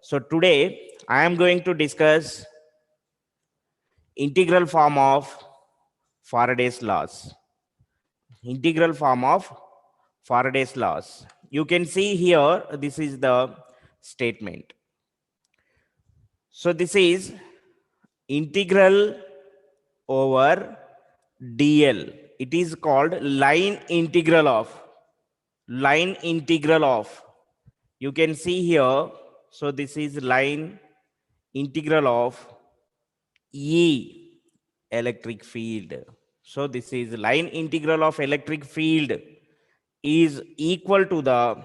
So today I am going to discuss integral form of Faraday's laws. Integral form of Faraday's laws. You can see here, this is the statement. So this is integral over dl. It is called line integral of. You can see here, so this is line integral of E electric field. So this is line integral of electric field is equal to the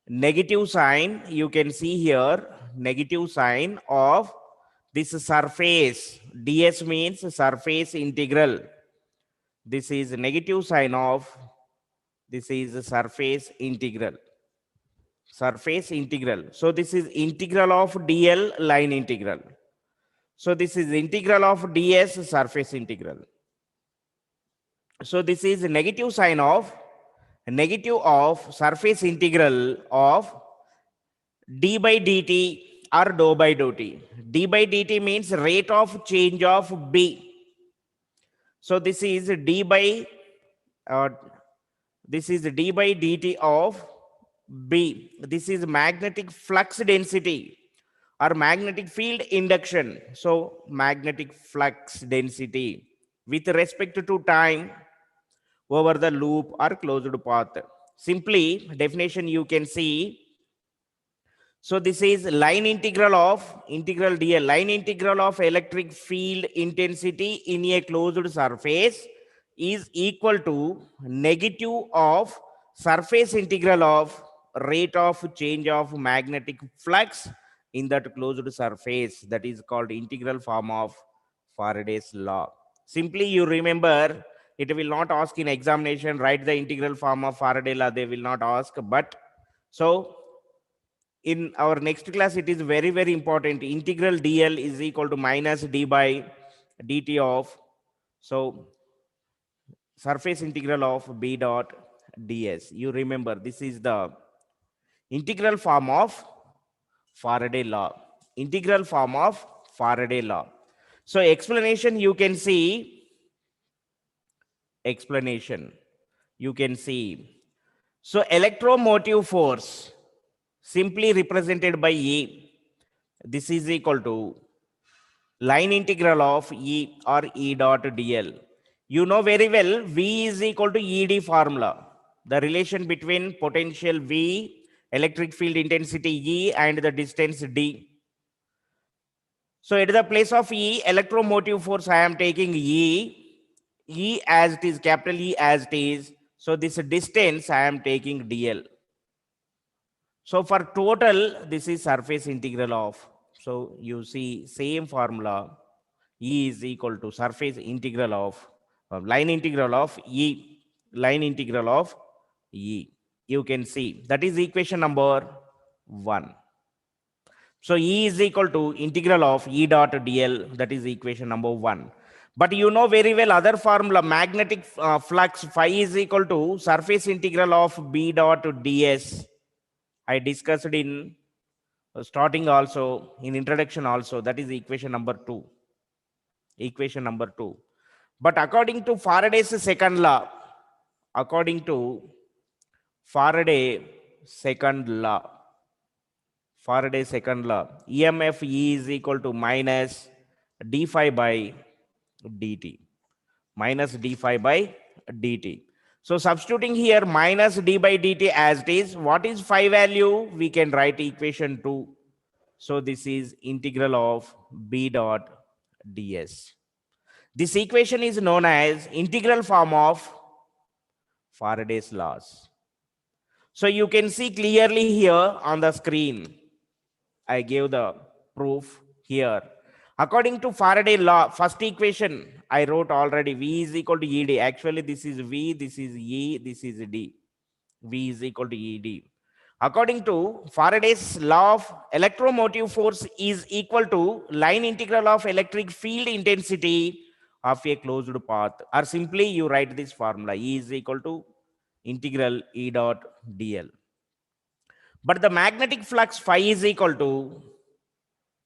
negative sign. You can see here negative sign of this surface. ds means surface integral. This is negative sign of this is surface integral. Surface integral. So this is integral of dl line integral. So this is integral of ds surface integral. So this is negative sign of surface integral of d by dt or dou by dt. D by dt means rate of change of B. So this is d by dt of B. This is magnetic flux density or magnetic field induction. So magnetic flux density with respect to time over the loop or closed path. Simply definition you can see. So this is line integral of integral dl, line integral of electric field intensity in a closed surface is equal to negative of surface integral of rate of change of magnetic flux in that closed surface. That is called integral form of Faraday's law. Simply you remember, it will not ask in examination, write the integral form of Faraday law, they will not ask. But so in our next class, it is very, very important. Integral dl is equal to minus d by dt of, so surface integral of b dot ds. You remember, this is the integral form of Faraday law. Integral form of Faraday law. So explanation you can see, explanation you can see. So electromotive force simply represented by E. This is equal to line integral of E or E dot dl. You know very well V is equal to ED formula. The relation between potential V, electric field intensity E and the distance D. So at the place of E, electromotive force, I am taking E as it is, capital E as it is. So this distance I am taking dl. So for total, this is surface integral of. So you see same formula, E is equal to surface integral of line integral of E, line integral of E. You can see that is equation number 1. So E is equal to integral of E dot dl, that is equation number 1. But you know very well other formula, magnetic flux phi is equal to surface integral of B dot ds. I discussed in starting also, in introduction also, that is equation number 2. Equation number 2. But according to Faraday's second law, according to Faraday's second law, EMF E is equal to minus d phi by dt. Minus d phi by dt. So substituting here minus d by dt as it is, what is phi value? We can write equation 2. So this is integral of b dot ds. This equation is known as integral form of Faraday's laws. So you can see clearly here on the screen, I gave the proof here. According to Faraday law, first equation I wrote already, V is equal to ED. Actually, this is V, this is E, this is D. V is equal to ED. According to Faraday's law of electromotive force is equal to line integral of electric field intensity of a closed path. Or simply you write this formula, E is equal to integral E dot dl. But the magnetic flux phi is equal to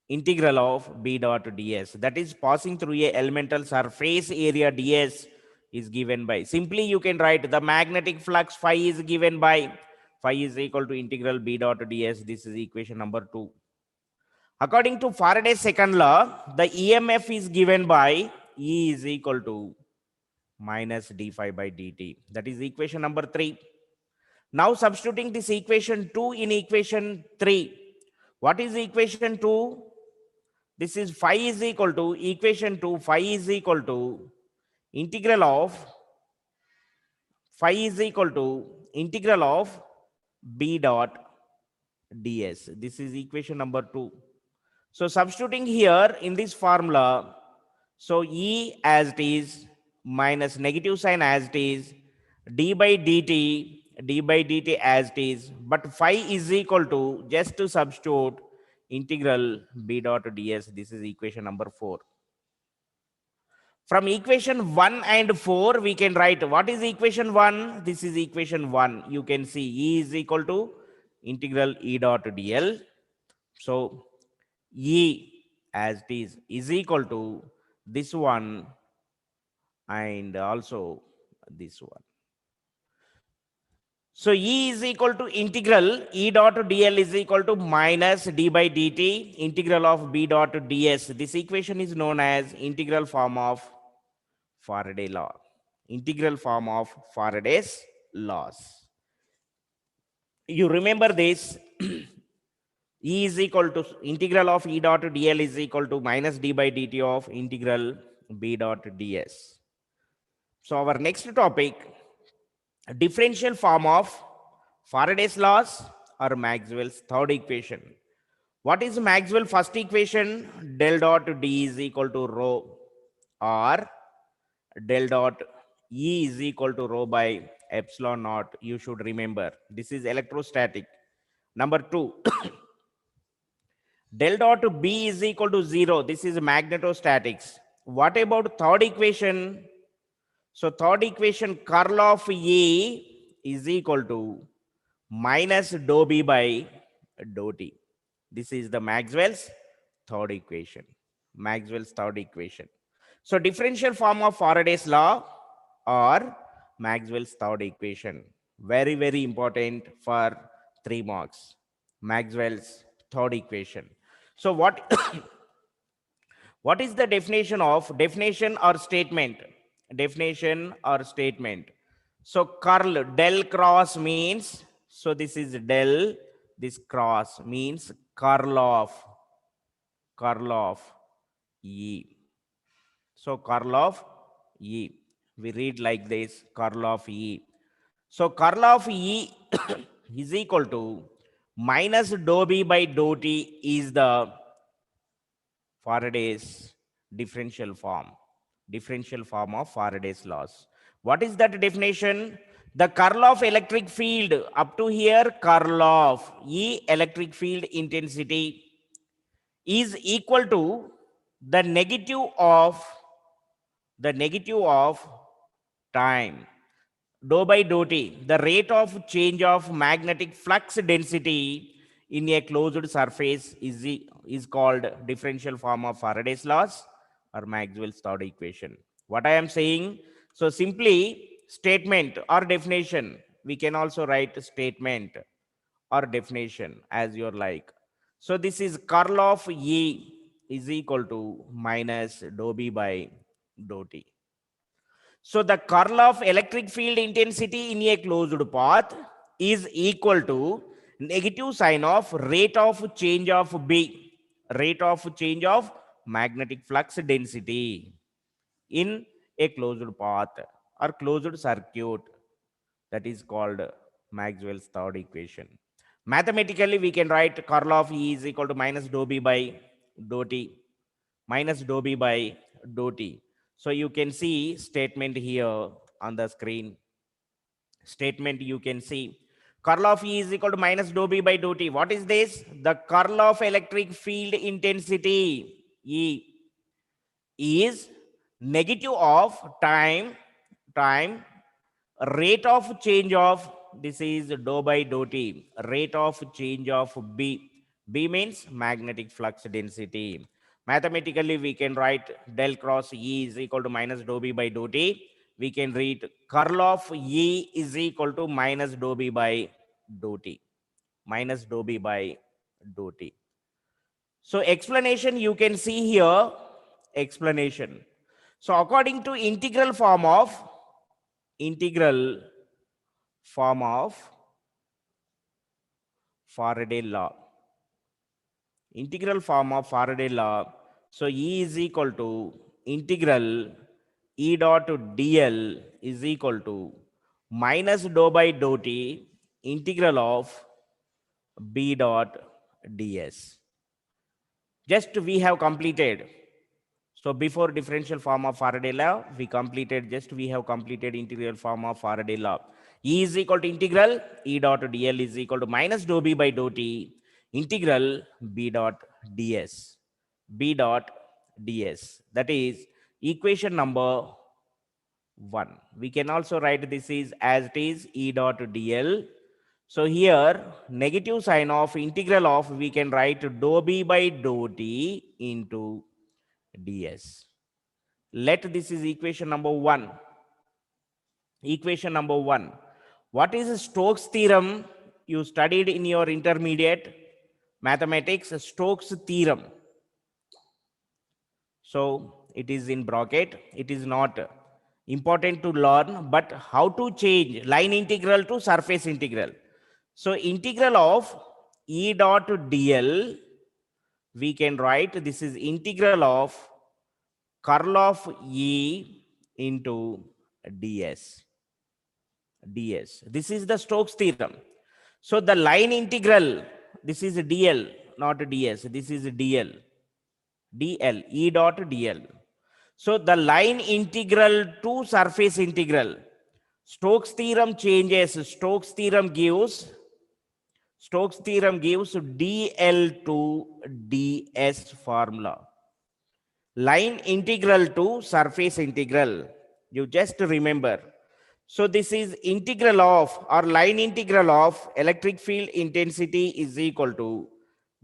integral of B dot ds. That is passing through a elemental surface area ds is given by, simply you can write the magnetic flux phi is given by phi is equal to integral B dot ds. This is equation number 2. According to Faraday's second law, the EMF is given by E is equal to minus d phi by dt. That is equation number 3. Now substituting this equation 2 in equation 3. What is equation 2? This is phi is equal to equation 2. Phi is equal to integral of phi is equal to integral of B dot ds. This is equation number 2. So substituting here in this formula, so E as it is minus negative sign as it is, d by dt as it is, but phi is equal to, just to substitute, integral B dot ds. This is equation number 4. From equation 1 and 4, we can write what is equation 1? This is equation 1. You can see E is equal to integral E dot dl. So E as it is equal to this one and also this one. So E is equal to integral E dot dl is equal to minus d by dt integral of B dot ds. This equation is known as integral form of Faraday law. Integral form of Faraday's laws. You remember this. E is equal to integral of E dot dl is equal to minus d by dt of integral B dot ds. So our next topic, differential form of Faraday's laws or Maxwell's third equation. What is Maxwell's first equation? Del dot D is equal to rho, or del dot E is equal to rho by epsilon naught. You should remember, this is electrostatic. Number 2, del dot B is equal to 0. This is magnetostatics. What about third equation? So third equation, curl of E is equal to minus dou B by dou T. This is the Maxwell's third equation. Maxwell's third equation. So differential form of Faraday's law or Maxwell's third equation. Very, very important for 3 marks. Maxwell's third equation. So what is the definition of definition or statement? Definition or statement. So curl del cross means, so this is del, this cross means curl of E. So curl of E, we read like this, curl of E. So curl of E is equal to minus dou B by dou T is the Faraday's differential form of Faraday's laws. What is that definition? The curl of electric field, up to here, curl of E electric field intensity is equal to the negative of time, dou by dou T, the rate of change of magnetic flux density in a closed surface is called differential form of Faraday's laws or Maxwell's third equation. What I am saying, so simply statement or definition, we can also write statement or definition as you like. So this is curl of E is equal to minus dou B by dou T. So the curl of electric field intensity in a closed path is equal to negative sign of rate of change of B, rate of change of magnetic flux density in a closed path or closed circuit. That is called Maxwell's third equation. Mathematically, we can write curl of E is equal to minus dou B by dou T, minus dou B by dou T. So you can see statement here on the screen. Statement you can see. Curl of E is equal to minus dou B by dou T. What is this? The curl of electric field intensity E is negative of time, rate of change of this is dou by dou t, rate of change of B. B means magnetic flux density. Mathematically, we can write del cross E is equal to minus dou B by dou t. We can read curl of E is equal to minus dou B by dou t. Minus dou B by dou t. So explanation you can see here, explanation. So according to integral form of Faraday law. Integral form of Faraday law. So E is equal to integral E dot dl is equal to minus dou by dou t integral of B dot ds. Just we have completed. So before differential form of Faraday law, we have completed integral form of Faraday law. E is equal to integral E dot dl is equal to minus dou B by dou t integral B dot ds. B dot ds. That is equation number 1. We can also write this is as it is E dot dl. So here negative sign of integral of we can write dou B by dou t into ds. Let this is equation number 1. Equation number 1. What is Stokes theorem? You studied in your intermediate mathematics, Stokes theorem. So it is in bracket. It is not important to learn, but how to change line integral to surface integral. So integral of E dot dl, we can write this is integral of curl of E into ds. This is the Stokes theorem. So the line integral, this is dl, not ds. This is dl. E dot dl. So the line integral to surface integral. Stokes theorem changes. Stokes theorem gives dl to ds formula. Line integral to surface integral. You just remember. So this is integral of or line integral of electric field intensity is equal to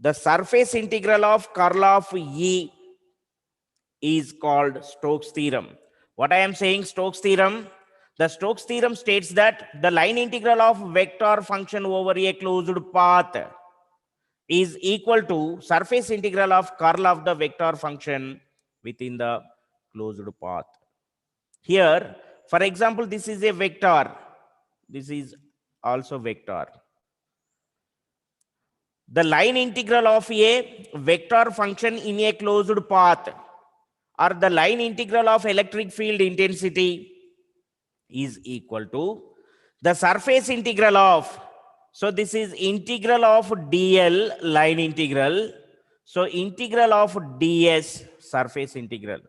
the surface integral of curl of E is called Stokes theorem. What I am saying, Stokes theorem? The Stokes theorem states that the line integral of vector function over a closed path is equal to surface integral of curl of the vector function within the closed path. Here, for example, this is a vector. This is also vector. The line integral of a vector function in a closed path or the line integral of electric field intensity is equal to the surface integral of, so this is integral of dl line integral, so integral of ds surface integral.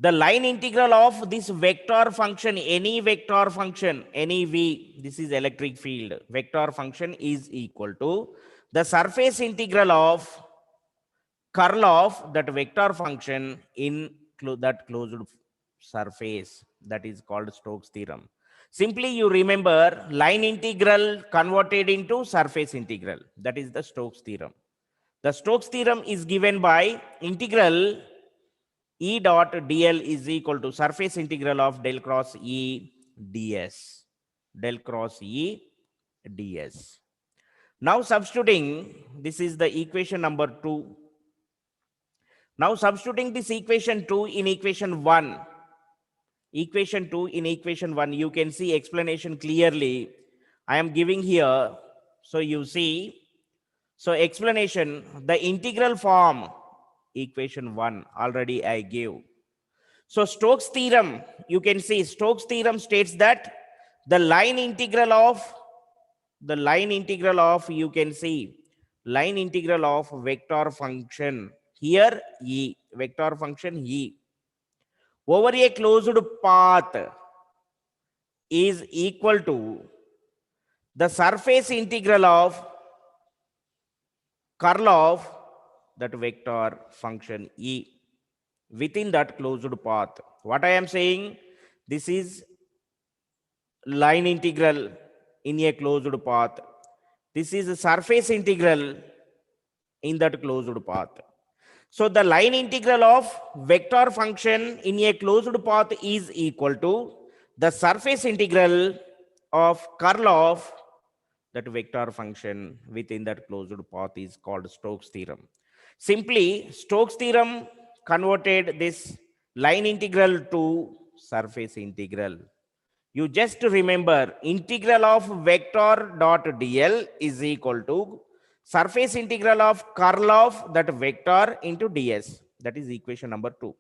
The line integral of this vector function, any vector function, any v, this is electric field, vector function is equal to the surface integral of curl of that vector function in that closed surface. That is called Stokes theorem. Simply you remember line integral converted into surface integral. That is the Stokes theorem. The Stokes theorem is given by integral E dot dl is equal to surface integral of del cross E ds. Del cross E ds. Now substituting, this is the equation number 2. Now substituting this equation 2 in equation 1. Equation 2 in equation 1, you can see explanation clearly. I am giving here. So you see, so explanation, the integral form, equation 1 already I gave. So Stokes theorem, you can see Stokes theorem states that the line integral of, you can see line integral of vector function, here E, vector function E, over a closed path is equal to the surface integral of curl of that vector function E within that closed path. What I am saying, this is line integral in a closed path. This is a surface integral in that closed path. So the line integral of vector function in a closed path is equal to the surface integral of curl of that vector function within that closed path is called Stokes theorem. Simply, Stokes theorem converted this line integral to surface integral. You just remember integral of vector dot dl is equal to surface integral of curl of that vector into ds. That is equation number 2.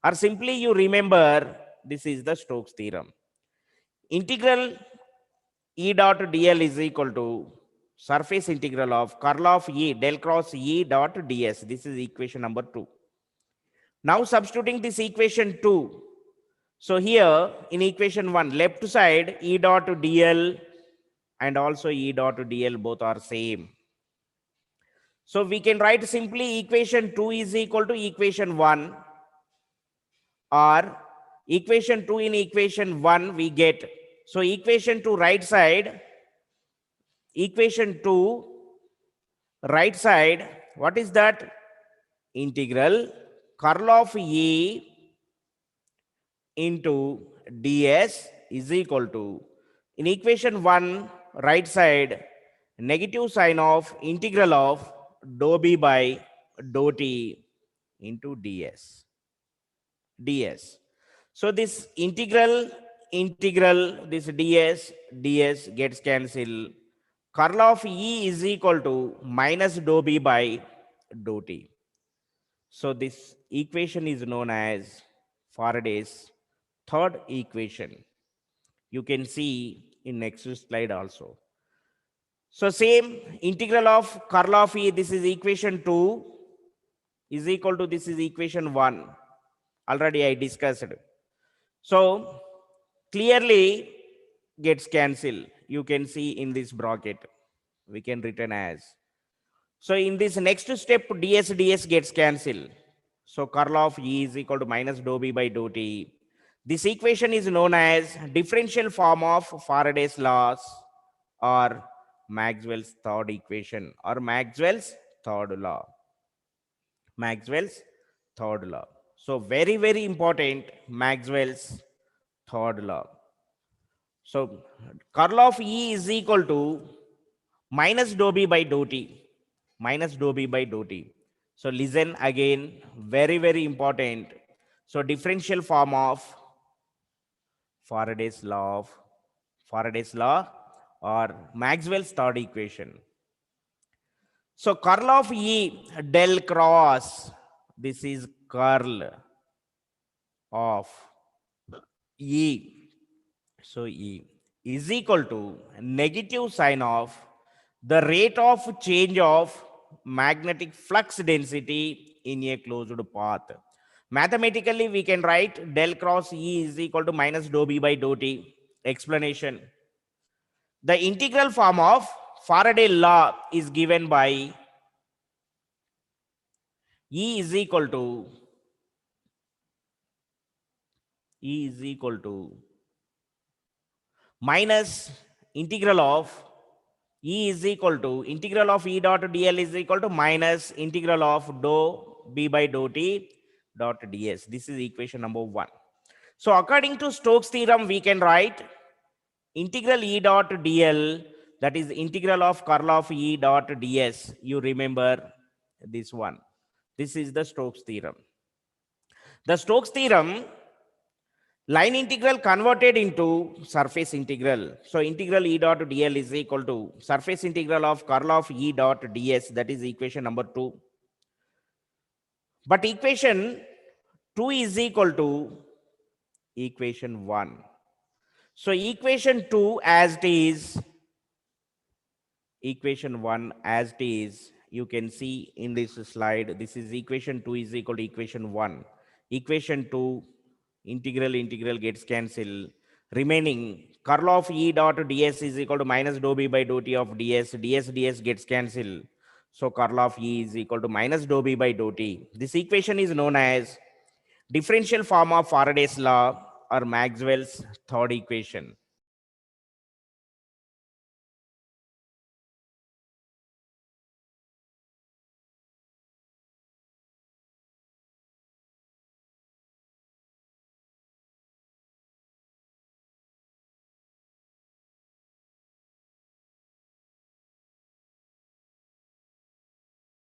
Or simply you remember this is the Stokes theorem. Integral E dot dl is equal to surface integral of curl of E del cross E dot ds. This is equation number 2. Now substituting this equation 2. So here in equation 1, left side E dot dl and also E dot dl both are same. So we can write simply equation 2 is equal to equation 1, or equation 2 in equation 1 we get. So equation 2 right side, equation 2 right side, what is that? Integral curl of E into ds is equal to, in equation 1 right side, negative sign of integral of dou b by dou t into ds. So this integral, this ds gets cancelled. Curl of E is equal to minus dou b by dou t. So this equation is known as Faraday's third equation. You can see in next slide also. So same integral of curl of E, this is equation 2 is equal to, this is equation 1. Already I discussed. So clearly gets cancelled. You can see in this bracket. We can written as. So in this next step, ds gets cancelled. So curl of E is equal to minus dou b by dou t. This equation is known as differential form of Faraday's laws, or Maxwell's third equation, or Maxwell's third law. Maxwell's third law. So very, very important, Maxwell's third law. So curl of E is equal to minus dou b by dou t. Minus dou b by dou t. So listen again, very, very important. So differential form of Faraday's law or Maxwell's third equation. So curl of E del cross, this is curl of E. So E is equal to negative sign of the rate of change of magnetic flux density in a closed path. Mathematically, we can write del cross E is equal to minus dou b by dou t. Explanation. The integral form of Faraday law is given by E is equal to minus integral of E is equal to integral of E dot dl is equal to minus integral of dou b by dou t dot ds. This is equation number 1. So according to Stokes theorem, we can write integral E dot dl, that is integral of curl of E dot ds. You remember this one. This is the Stokes theorem. The Stokes theorem, line integral converted into surface integral. So integral E dot dl is equal to surface integral of curl of E dot ds. That is equation number 2. But equation 2 is equal to equation 1. So equation 2 as it is, equation 1 as it is, you can see in this slide, this is equation 2 is equal to equation 1. Equation 2, integral gets cancelled. Remaining curl of E dot ds is equal to minus dou b by dou t of ds. ds gets cancelled. So curl of E is equal to minus dou b by dou t. This equation is known as differential form of Faraday's law or Maxwell's third equation.